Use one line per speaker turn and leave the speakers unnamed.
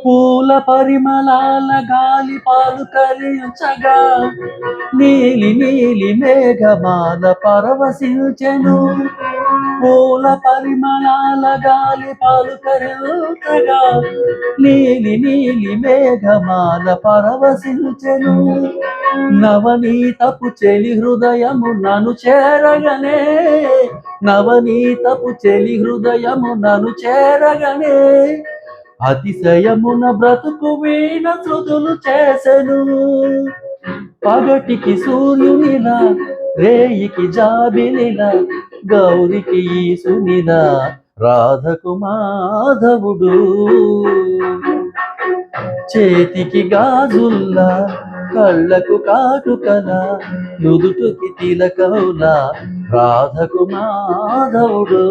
పూల పరిమళాల గాలి పాలు కలించగా నీలి నీలి మేఘమాల పరవశించెను. పూల పరిమళాల గాలి పలుకరించగా నీలి నీలి మేఘమాల పరవశించెను. నవనీతపు చెలి హృదయము నన్ను చేరగనే, నవనీతపు చెలి హృదయము నన్ను చేరగనే, అతిశయమున బ్రతుకు వీణ శృతులు చేసెను. పగటికి సూర్యునిలా, రేయికి జాబిలిలా, గౌరికి ఈసునిలా, రాధకు మాధవుడు. చేతికి గాజుల్లా, కళ్ళకు కాటుకలా, నుదుటికి తిలకౌలా, రాధకు మాధవుడు.